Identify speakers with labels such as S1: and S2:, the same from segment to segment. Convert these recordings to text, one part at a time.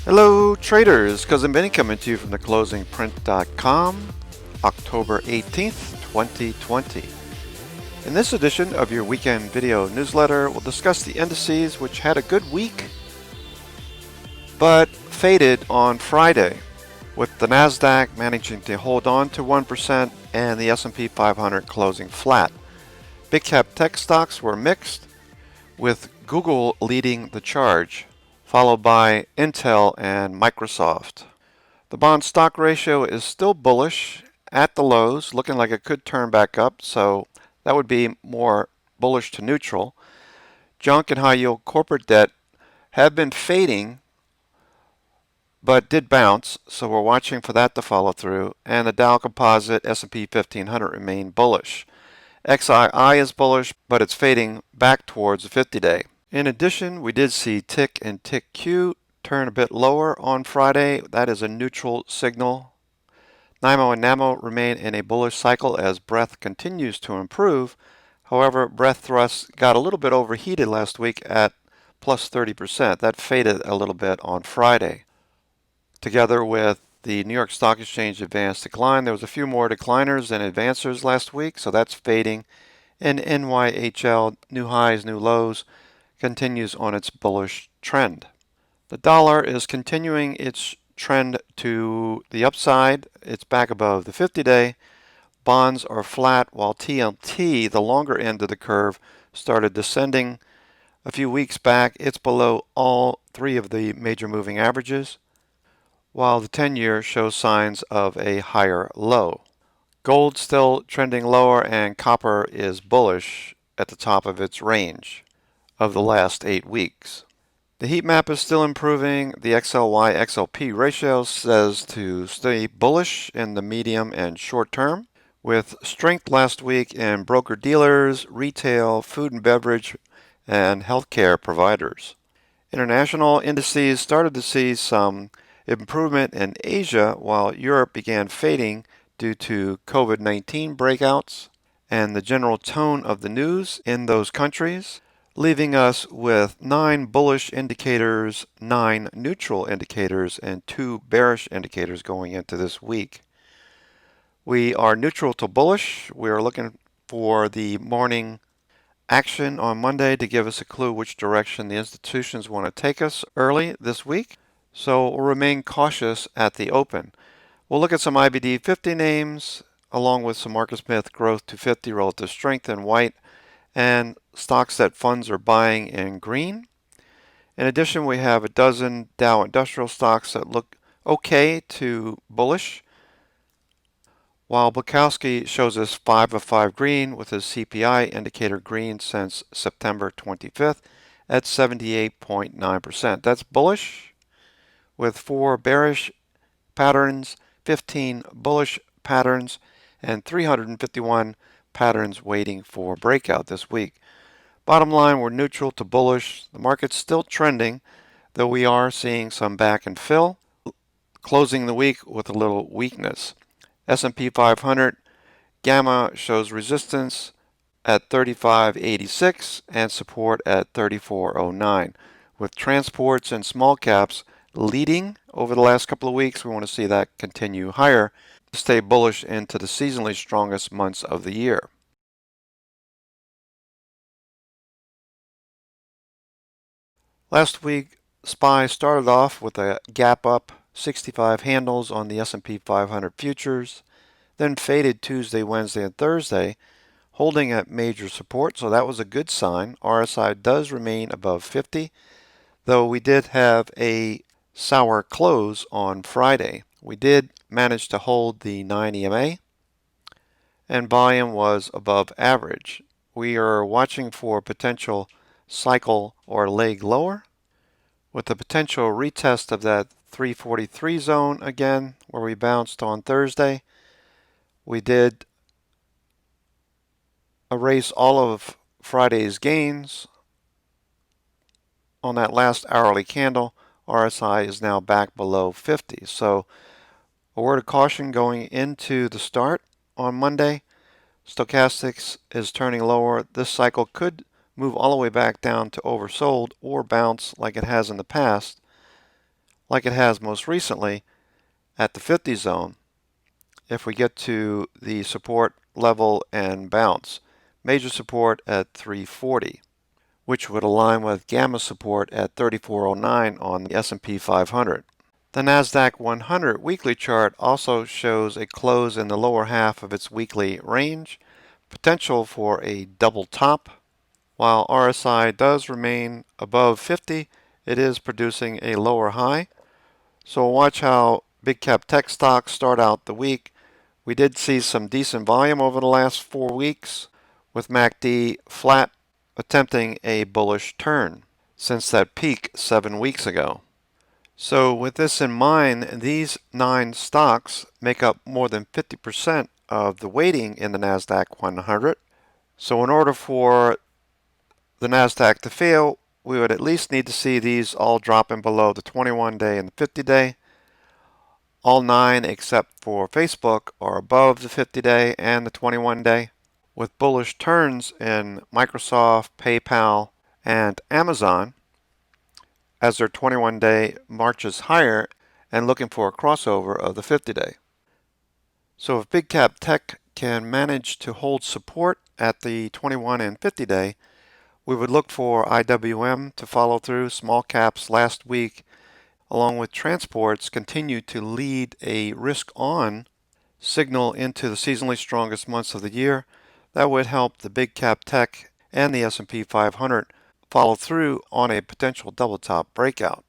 S1: Hello traders, Cousin Benny coming to you from theclosingprint.com, October 18th, 2020. In this edition of your weekend video newsletter, we'll discuss the indices which had a good week but faded on Friday, with the Nasdaq managing to hold on to 1% and the S&P 500 closing flat. Big cap tech stocks were mixed, with Google leading the charge, followed by Intel and Microsoft. The bond stock ratio is still bullish at the lows, looking like it could turn back up, so that would be more bullish to neutral. Junk and high yield corporate debt have been fading but did bounce, so we're watching for that to follow through, and the Dow Composite S&P 1500 remain bullish. XII is bullish, but it's fading back towards the 50-day. In addition, we did see TIC and TIC-Q turn a bit lower on Friday. That is a neutral signal. NYMO and NAMO remain in a bullish cycle as breadth continues to improve. However, breadth thrusts got a little bit overheated last week at plus 30%. That faded a little bit on Friday. Together with the New York Stock Exchange advanced decline, there was a few more decliners than advancers last week, so that's fading. And NYHL, new highs, new lows, continues on its bullish trend. The dollar is continuing its trend to the upside. It's back above the 50-day. Bonds are flat while TLT, the longer end of the curve, started descending a few weeks back. It's below all three of the major moving averages, while the 10-year shows signs of a higher low. Gold still trending lower, and copper is bullish at the top of its range of the last 8 weeks. The heat map is still improving. The XLY-XLP ratio says to stay bullish in the medium and short term, with strength last week in broker-dealers, retail, food and beverage, and healthcare providers. International indices started to see some improvement in Asia, while Europe began fading due to COVID-19 breakouts and the general tone of the news in those countries, leaving us with 9 bullish indicators, 9 neutral indicators, and 2 bearish indicators going into this week. We are neutral to bullish. We are looking for the morning action on Monday to give us a clue which direction the institutions want to take us early this week. So we'll remain cautious at the open. We'll look at some IBD 50 names along with some Marcus Smith growth to 50 relative strength in white and stocks that funds are buying in green. In addition, we have a dozen Dow industrial stocks that look okay to bullish, while Bukowski shows us 5 of 5 green with his CPI indicator green since September 25th at 78.9%. That's bullish, with 4 bearish patterns, 15 bullish patterns, and 351 patterns waiting for breakout this week. Bottom line, we're neutral to bullish. The market's still trending, though we are seeing some back and fill, closing the week with a little weakness. S&P 500 gamma shows resistance at 35.86 and support at 34.09. With transports and small caps leading over the last couple of weeks, we want to see that continue higher to stay bullish into the seasonally strongest months of the year. Last week, SPY started off with a gap up 65 handles on the S&P 500 futures, then faded Tuesday, Wednesday, and Thursday, holding at major support, so that was a good sign. RSI does remain above 50, though we did have a sour close on Friday. We did manage to hold the 9 EMA, and volume was above average. We are watching for potential cycle or leg lower, with the potential retest of that 343 zone again, where we bounced on Thursday. We did erase all of Friday's gains on that last hourly candle. RSI is now back below 50. So a word of caution going into the start on Monday. Stochastics is turning lower. This cycle could move all the way back down to oversold or bounce like it has in the past. like it has most recently at the 50 zone if we get to the support level and bounce. Major support at 340, which would align with gamma support at 3409 on the S&P 500. The NASDAQ 100 weekly chart also shows a close in the lower half of its weekly range, potential for a double top. While RSI does remain above 50, it is producing a lower high. So watch how big cap tech stocks start out the week. We did see some decent volume over the last 4 weeks, with MACD flat attempting a bullish turn since that peak 7 weeks ago. So with this in mind, these 9 stocks make up more than 50% of the weighting in the NASDAQ 100. So in order for the NASDAQ to fail, we would at least need to see these all dropping below the 21-day and the 50-day. All 9 except for Facebook are above the 50-day and the 21-day, with bullish turns in Microsoft, PayPal, and Amazon as their 21-day marches higher and looking for a crossover of the 50-day. So if big cap tech can manage to hold support at the 21 and 50-day, we would look for IWM to follow through. Small caps last week, along with transports, continue to lead a risk-on signal into the seasonally strongest months of the year. That would help the big cap tech and the S&P 500 follow through on a potential double top breakout.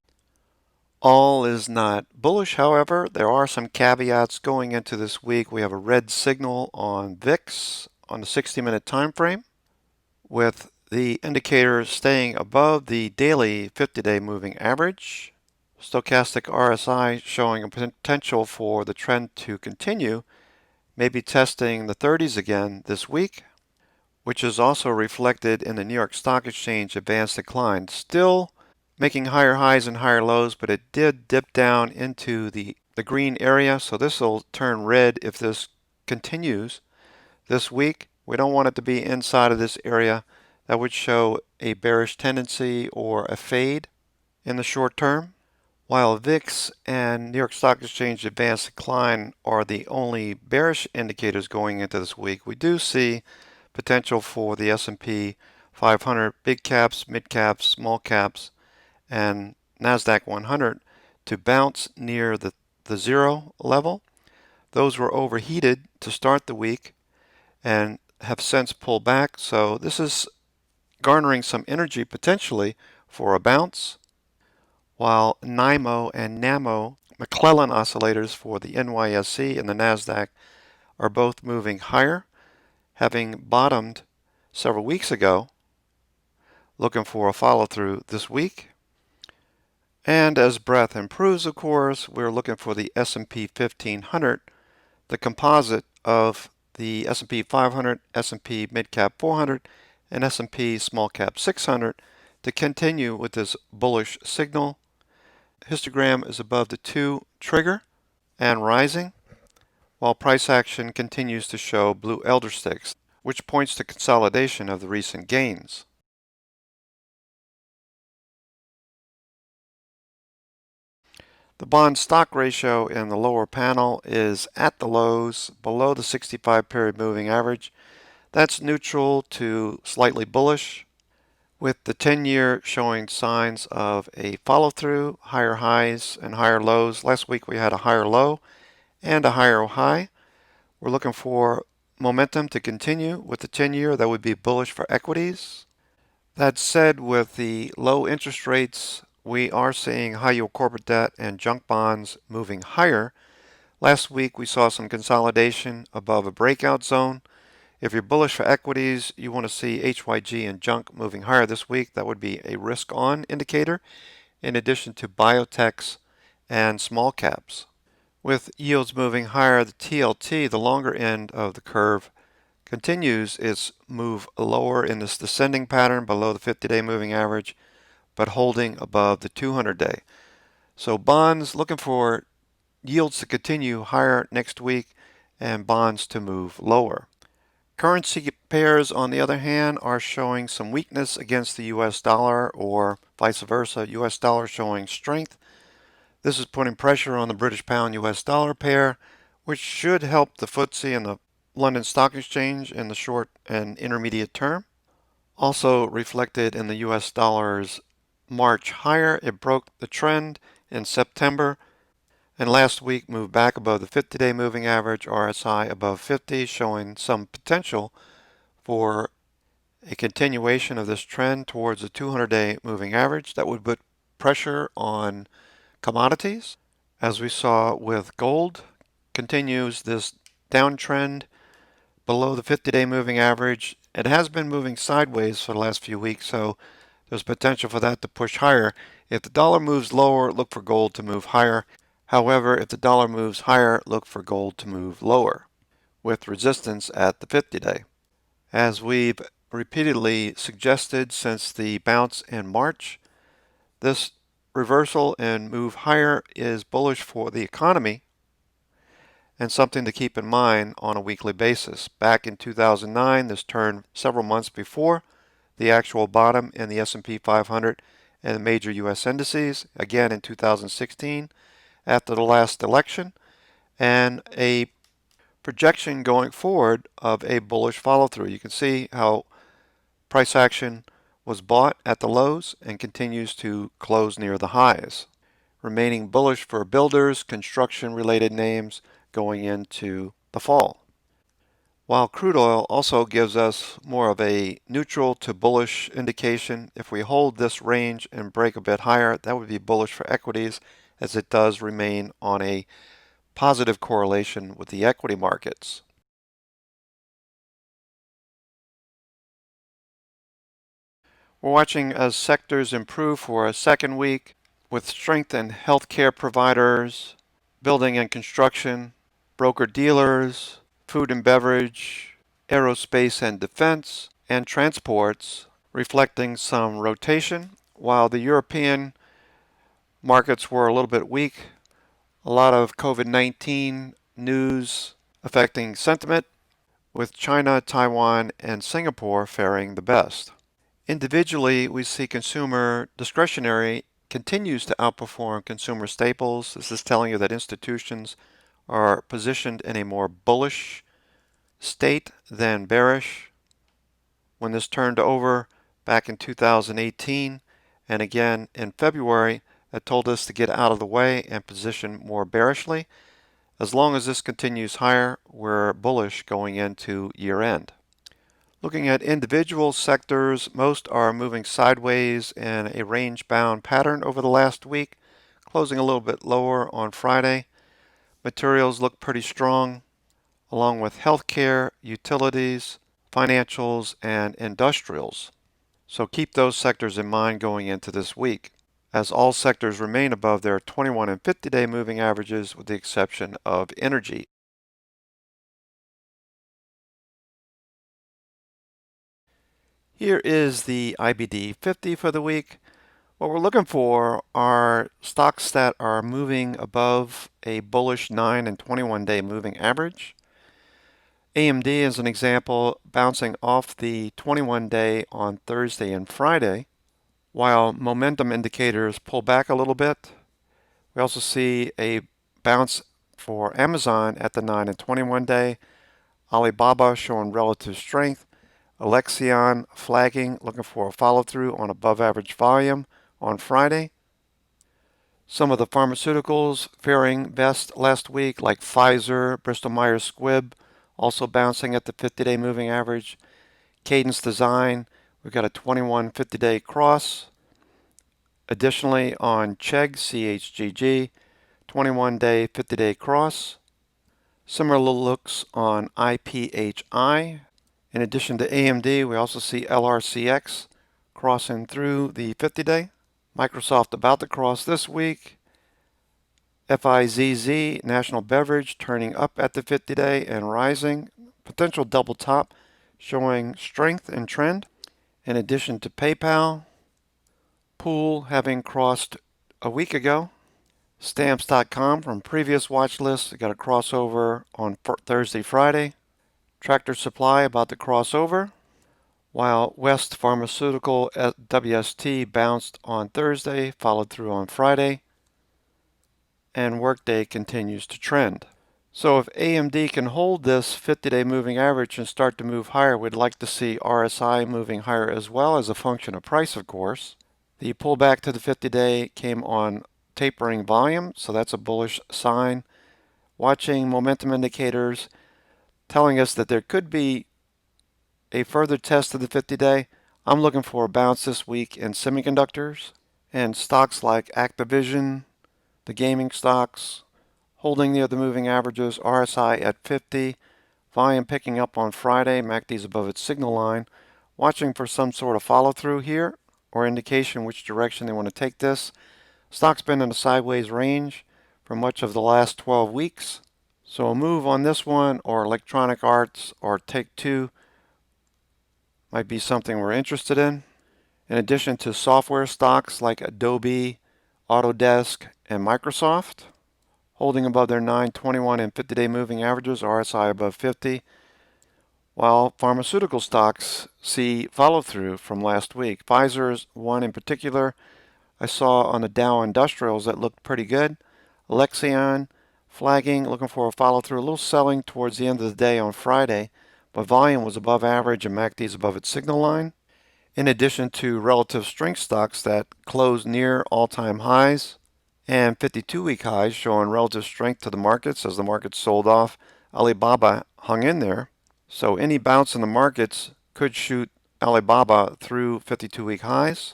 S1: All is not bullish, however. There are some caveats going into this week. We have a red signal on VIX on the 60-minute time frame, with the indicator staying above the daily 50-day moving average. Stochastic RSI showing a potential for the trend to continue, maybe testing the 30s again this week, which is also reflected in the New York Stock Exchange advanced decline. Still making higher highs and higher lows, but it did dip down into the green area, so this will turn red if this continues this week. We don't want it to be inside of this area. That would show a bearish tendency or a fade in the short term. While VIX and New York Stock Exchange advanced decline are the only bearish indicators going into this week, we do see potential for the S&P 500 big caps, mid caps, small caps, and NASDAQ 100 to bounce near the zero level. Those were overheated to start the week and have since pulled back, so this is garnering some energy potentially for a bounce, while NIMO and NAMO McClellan oscillators for the NYSE and the NASDAQ are both moving higher, having bottomed several weeks ago, looking for a follow-through this week. And as breadth improves, of course, we're looking for the S&P 1500, the composite of the S&P 500, S&P Mid-Cap 400, and S&P Small Cap 600 to continue with this bullish signal. Histogram is above the 2 trigger and rising, while price action continues to show blue elder sticks, which points to consolidation of the recent gains. The bond stock ratio in the lower panel is at the lows, below the 65-period moving average. That's neutral to slightly bullish, with the 10-year showing signs of a follow-through, higher highs and higher lows. Last week we had a higher low and a higher high. We're looking for momentum to continue with the 10-year. That would be bullish for equities. That said, with the low interest rates, we are seeing high yield corporate debt and junk bonds moving higher. Last week we saw some consolidation above a breakout zone. If you're bullish for equities, you want to see HYG and junk moving higher this week. That would be a risk on indicator, in addition to biotechs and small caps. With yields moving higher, the TLT, the longer end of the curve, continues its move lower in this descending pattern below the 50-day moving average, but holding above the 200-day. So bonds looking for yields to continue higher next week and bonds to move lower. Currency pairs, on the other hand, are showing some weakness against the US dollar, or vice versa, US dollar showing strength. This is putting pressure on the British pound US dollar pair, which should help the FTSE and the London Stock Exchange in the short and intermediate term. Also reflected in the US dollar's March higher, it broke the trend in September and last week moved back above the 50-day moving average, RSI above 50, showing some potential for a continuation of this trend towards the 200-day moving average. That would put pressure on commodities, as we saw with gold, continues this downtrend below the 50-day moving average. It has been moving sideways for the last few weeks, so there's potential for that to push higher. If the dollar moves lower, look for gold to move higher. However, if the dollar moves higher, look for gold to move lower, with resistance at the 50-day. As we've repeatedly suggested since the bounce in March, this reversal and move higher is bullish for the economy and something to keep in mind on a weekly basis. Back in 2009, this turned several months before the actual bottom in the S&P 500 and the major U.S. indices, again in 2016 after the last election, and a projection going forward of a bullish follow-through. You can see how price action was bought at the lows and continues to close near the highs, remaining bullish for builders, construction-related names going into the fall. While crude oil also gives us more of a neutral to bullish indication, if we hold this range and break a bit higher, that would be bullish for equities, as it does remain on a positive correlation with the equity markets. We're watching as sectors improve for a second week, with strength in healthcare providers, building and construction, broker-dealers, food and beverage, aerospace and defense, and transports, reflecting some rotation. While the European markets were a little bit weak, a lot of COVID-19 news affecting sentiment, with China, Taiwan, and Singapore faring the best. Individually, we see consumer discretionary continues to outperform consumer staples. This is telling you that institutions are positioned in a more bullish state than bearish. When this turned over back in 2018 and again in February, it told us to get out of the way and position more bearishly. As long as this continues higher, we're bullish going into year end. Looking at individual sectors, most are moving sideways in a range-bound pattern over the last week, closing a little bit lower on Friday. Materials look pretty strong, along with healthcare, utilities, financials, and industrials. So keep those sectors in mind going into this week, as all sectors remain above their 21 and 50-day moving averages with the exception of energy. Here is the IBD 50 for the week. What we're looking for are stocks that are moving above a bullish 9 and 21-day moving average. AMD is an example, bouncing off the 21-day on Thursday and Friday, while momentum indicators pull back a little bit. We also see a bounce for Amazon at the 9 and 21-day, Alibaba showing relative strength, Alexion flagging, looking for a follow-through on above average volume on Friday. Some of the pharmaceuticals faring best last week, like Pfizer, Bristol Myers Squibb, also bouncing at the 50-day moving average. Cadence Design, we've got a 21 50-day cross. Additionally, on Chegg, CHGG, 21-day, 50-day cross. Similar looks on IPHI. In addition to AMD, we also see LRCX crossing through the 50-day. Microsoft about to cross this week. FIZZ, National Beverage, turning up at the 50-day and rising. Potential double top, showing strength and trend. In addition to PayPal, Pool having crossed a week ago. Stamps.com from previous watch lists got a crossover on Thursday, Friday. Tractor Supply about to cross over, while West Pharmaceutical WST bounced on Thursday, followed through on Friday. and workday continues to trend. So if AMD can hold this 50-day moving average and start to move higher, we'd like to see RSI moving higher as well, as a function of price, of course. The pullback to the 50-day came on tapering volume, so that's a bullish sign. Watching momentum indicators telling us that there could be a further test of the 50-day. I'm looking for a bounce this week in semiconductors and stocks like Activision, the gaming stocks, holding near the moving averages, RSI at 50, volume picking up on Friday, MACD's above its signal line, watching for some sort of follow through here or indication which direction they want to take this. Stock's been in a sideways range for much of the last 12 weeks. So a move on this one or Electronic Arts or Take-Two might be something we're interested in. In addition to software stocks like Adobe, Autodesk, and Microsoft, holding above their 9, 21, and 50-day moving averages, RSI above 50, while pharmaceutical stocks see follow-through from last week. Pfizer's one in particular I saw on the Dow Industrials that looked pretty good. Alexion flagging, looking for a follow-through, a little selling towards the end of the day on Friday, but volume was above average and MACD's above its signal line. In addition to relative strength stocks that closed near all-time highs and 52-week highs showing relative strength to the markets as the markets sold off, Alibaba hung in there. So any bounce in the markets could shoot Alibaba through 52-week highs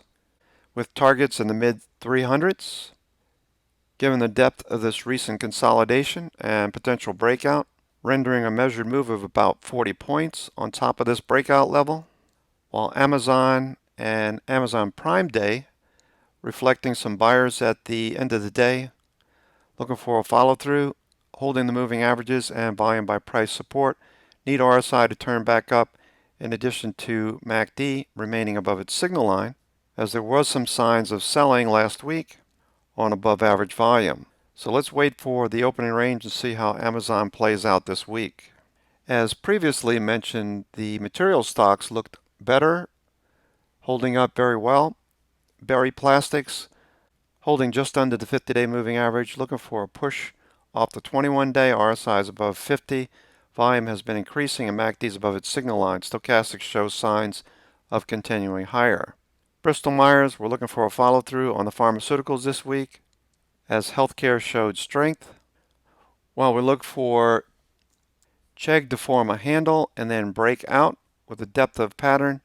S1: with targets in the mid 300s. Given the depth of this recent consolidation and potential breakout, rendering a measured move of about 40 points on top of this breakout level, while Amazon and Amazon Prime Day reflecting some buyers at the end of the day, looking for a follow-through, holding the moving averages and volume by price support, need RSI to turn back up in addition to MACD remaining above its signal line, as there was some signs of selling last week on above average volume. So let's wait for the opening range and see how Amazon plays out this week. As previously mentioned, the material stocks looked better, holding up very well. Berry Plastics holding just under the 50-day moving average, looking for a push off the 21-day. RSI is above 50. Volume has been increasing and MACD is above its signal line. Stochastics shows signs of continuing higher. Bristol Myers, we're looking for a follow-through on the pharmaceuticals this week as healthcare showed strength, while we look for Chegg to form a handle and then break out with a depth of pattern,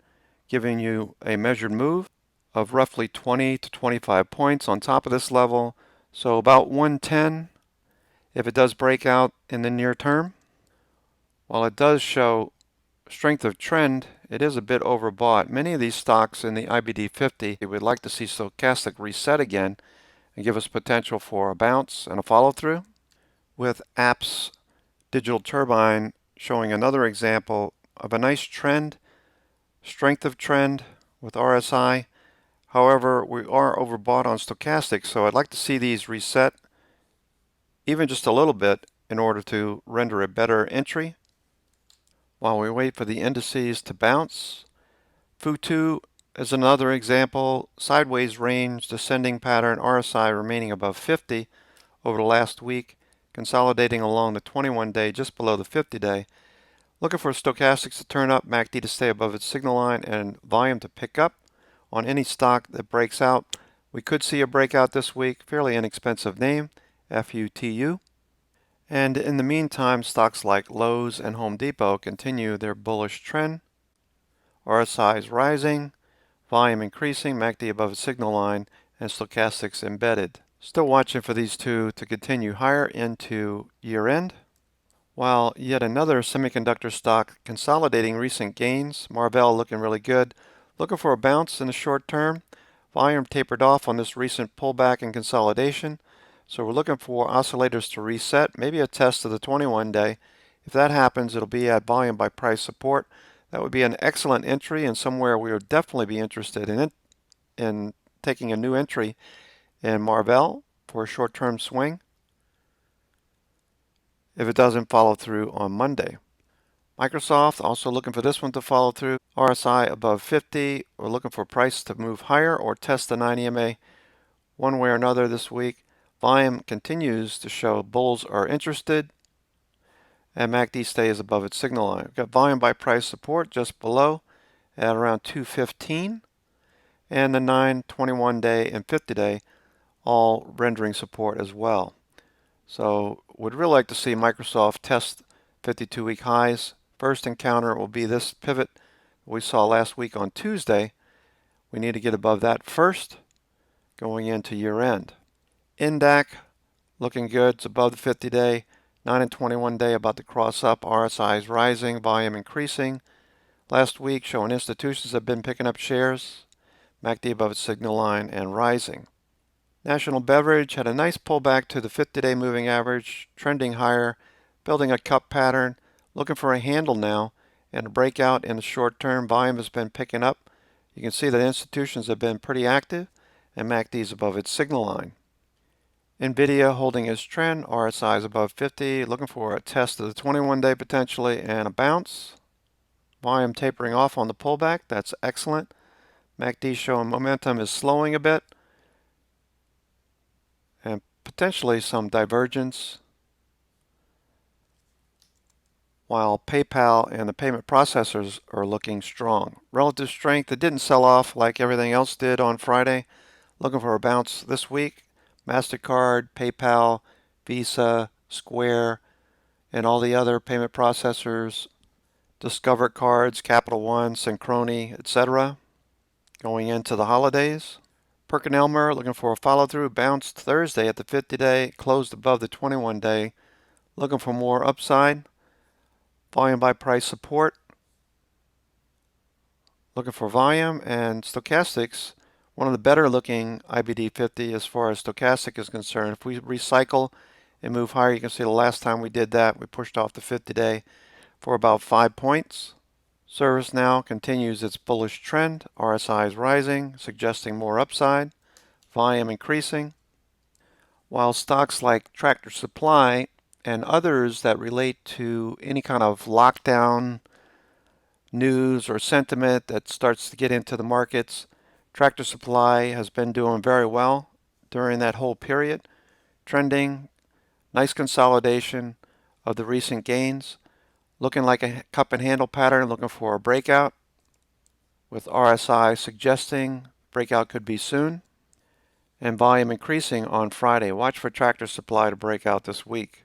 S1: giving you a measured move of roughly 20 to 25 points on top of this level, so about 110 if it does break out in the near term. While it does show strength of trend, it is a bit overbought. Many of these stocks in the IBD 50 would like to see stochastic reset again and give us potential for a bounce and a follow-through, with apps Digital Turbine showing another example of a nice trend, strength of trend with RSI. However, we are overbought on stochastic, so I'd like to see these reset even just a little bit in order to render a better entry. While we wait for the indices to bounce, Futu is another example, sideways range, descending pattern, RSI remaining above 50 over the last week, consolidating along the 21-day just below the 50-day. Looking for stochastics to turn up, MACD to stay above its signal line, and volume to pick up on any stock that breaks out. We could see a breakout this week, fairly inexpensive name, FUTU. And in the meantime, stocks like Lowe's and Home Depot continue their bullish trend. RSI is rising, volume increasing, MACD above its signal line, and stochastics embedded. Still watching for these two to continue higher into year end. While yet another semiconductor stock consolidating recent gains, Marvell looking really good. Looking for a bounce in the short term. Volume tapered off on this recent pullback and consolidation. So we're looking for oscillators to reset, maybe a test of the 21-day. If that happens, it'll be at volume by price support. That would be an excellent entry and somewhere we would definitely be interested in taking a new entry in Marvell for a short-term swing if it doesn't follow through on Monday. Microsoft, also looking for this one to follow through. RSI above 50. We're looking for price to move higher or test the 9 EMA one way or another this week. Volume continues to show bulls are interested, and MACD stays above its signal line. We've got volume by price support just below at around 215, and the 9, 21 day, and 50 day all rendering support as well. So would really like to see Microsoft test 52-week highs. First encounter will be this pivot we saw last week on Tuesday. We need to get above that first going into year end. INDAC looking good. It's above the 50 day. 9 and 21 day about to cross up. RSI is rising, volume increasing. Last week showing institutions have been picking up shares. MACD above its signal line and rising. National Beverage had a nice pullback to the 50-day moving average, trending higher, building a cup pattern, looking for a handle now, and a breakout in the short term. Volume has been picking up. You can see that institutions have been pretty active, and MACD is above its signal line. NVIDIA holding its trend, RSI is above 50, looking for a test of the 21-day potentially and a bounce. Volume tapering off on the pullback, that's excellent. MACD showing momentum is slowing a bit, and potentially some divergence, while PayPal and the payment processors are looking strong. Relative strength, it didn't sell off like everything else did on Friday. Looking for a bounce this week. MasterCard, PayPal, Visa, Square, and all the other payment processors, Discover Cards, Capital One, Synchrony, etc. Going into the holidays. PerkinElmer looking for a follow-through, bounced Thursday at the 50-day, closed above the 21-day, looking for more upside. Volume by price support, looking for volume, and stochastics, one of the better looking IBD 50 as far as stochastic is concerned. If we recycle and move higher, you can see the last time we did that, we pushed off the 50-day for about 5 points. ServiceNow continues its bullish trend. RSI is rising, suggesting more upside. Volume increasing. While stocks like Tractor Supply and others that relate to any kind of lockdown news or sentiment that starts to get into the markets, Tractor Supply has been doing very well during that whole period. Trending, nice consolidation of the recent gains. Looking like a cup and handle pattern, looking for a breakout, with RSI suggesting breakout could be soon, and volume increasing on Friday. Watch for Tractor Supply to break out this week.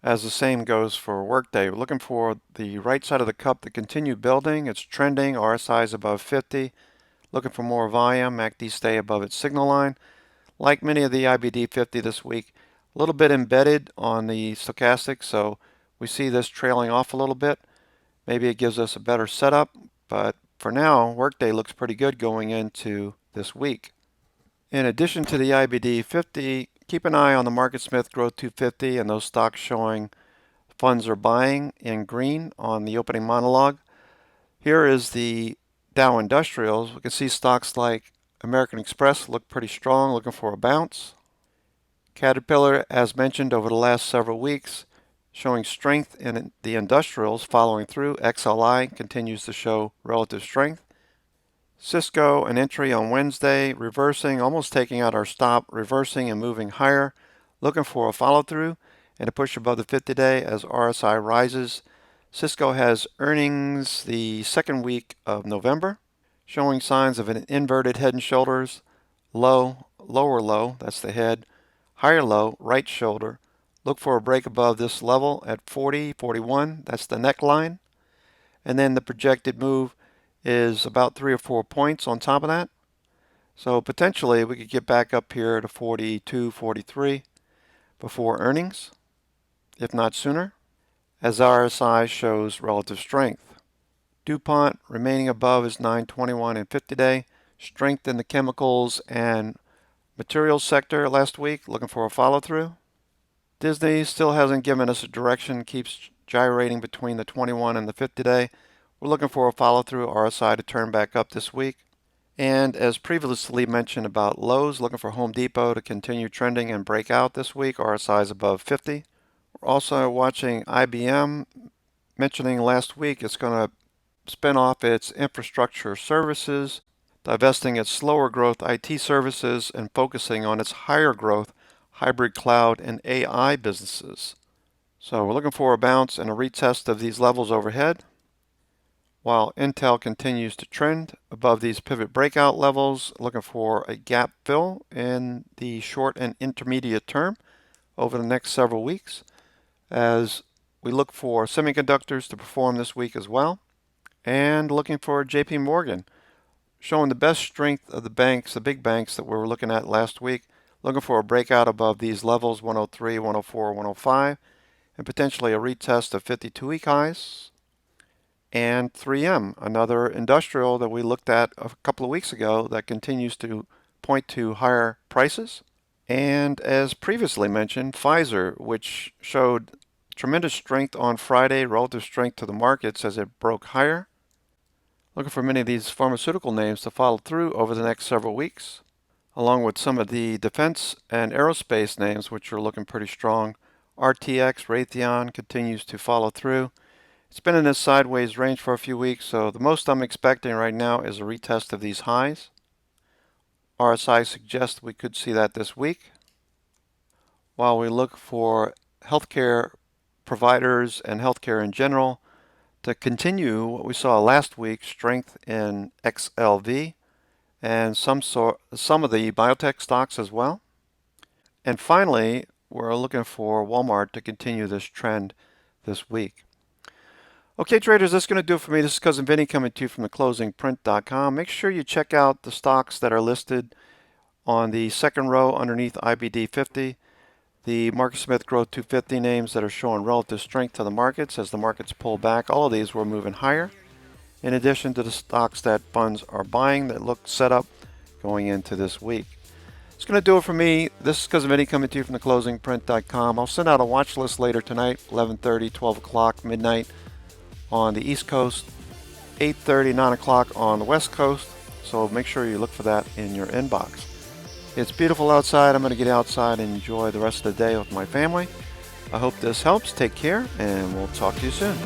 S1: As the same goes for Workday, we're looking for the right side of the cup to continue building. It's trending, RSI is above 50. Looking for more volume, MACD stay above its signal line. Like many of the IBD 50 this week, a little bit embedded on the stochastic, so we see this trailing off a little bit. Maybe it gives us a better setup, but for now, Workday looks pretty good going into this week. In addition to the IBD 50, keep an eye on the MarketSmith Growth 250 and those stocks showing funds are buying in green on the opening monologue. Here is the Dow Industrials. We can see stocks like American Express look pretty strong, looking for a bounce. Caterpillar, as mentioned over the last several weeks, showing strength in the industrials, following through. XLI continues to show relative strength. Cisco, an entry on Wednesday, reversing, almost taking out our stop, reversing and moving higher, looking for a follow-through and a push above the 50-day as RSI rises. Cisco has earnings the second week of November, showing signs of an inverted head and shoulders, low, lower low, that's the head, higher low, right shoulder. Look for a break above this level at 40, 41, that's the neckline. And then the projected move is about 3 or 4 points on top of that. So potentially we could get back up here to 42, 43 before earnings, if not sooner, as RSI shows relative strength. DuPont remaining above is 921 and 50-day. Strength in the chemicals and materials sector last week, looking for a follow-through. Disney still hasn't given us a direction, keeps gyrating between the 21 and the 50-day. We're looking for a follow-through, RSI to turn back up this week. And as previously mentioned about Lowe's, looking for Home Depot to continue trending and break out this week. RSI is above 50. We're also watching IBM, mentioning last week it's going to spin off its infrastructure services, divesting its slower growth IT services and focusing on its higher growth, hybrid cloud, and AI businesses. So we're looking for a bounce and a retest of these levels overhead, while Intel continues to trend above these pivot breakout levels, looking for a gap fill in the short and intermediate term over the next several weeks, as we look for semiconductors to perform this week as well, and looking for JP Morgan showing the best strength of the banks, the big banks that we were looking at last week, looking for a breakout above these levels, 103, 104, 105, and potentially a retest of 52-week highs. And 3M, another industrial that we looked at a couple of weeks ago that continues to point to higher prices. And as previously mentioned, Pfizer, which showed tremendous strength on Friday, relative strength to the markets as it broke higher. Looking for many of these pharmaceutical names to follow through over the next several weeks, along with some of the defense and aerospace names, which are looking pretty strong. RTX, Raytheon continues to follow through. It's been in this sideways range for a few weeks, so the most I'm expecting right now is a retest of these highs. RSI suggests we could see that this week, while we look for healthcare providers and healthcare in general to continue what we saw last week, strength in XLV and some of the biotech stocks as well. And finally, we're looking for Walmart to continue this trend this week. Okay, traders, that's going to do it for me. This is Cousin Vinny coming to you from theclosingprint.com. Make sure you check out the stocks that are listed on the second row underneath IBD 50. The Marcus Smith Growth 250 names that are showing relative strength to the markets as the markets pull back. All of these were moving higher, in addition to the stocks that funds are buying that look set up going into this week. It's going to do it for me. This is Cousin Vinny coming to you from theclosingprint.com. I'll send out a watch list later tonight, 11:30, 12 o'clock, midnight on the East Coast, 8:30, 9 o'clock on the West Coast. So make sure you look for that in your inbox. It's beautiful outside. I'm going to get outside and enjoy the rest of the day with my family. I hope this helps. Take care, and we'll talk to you soon.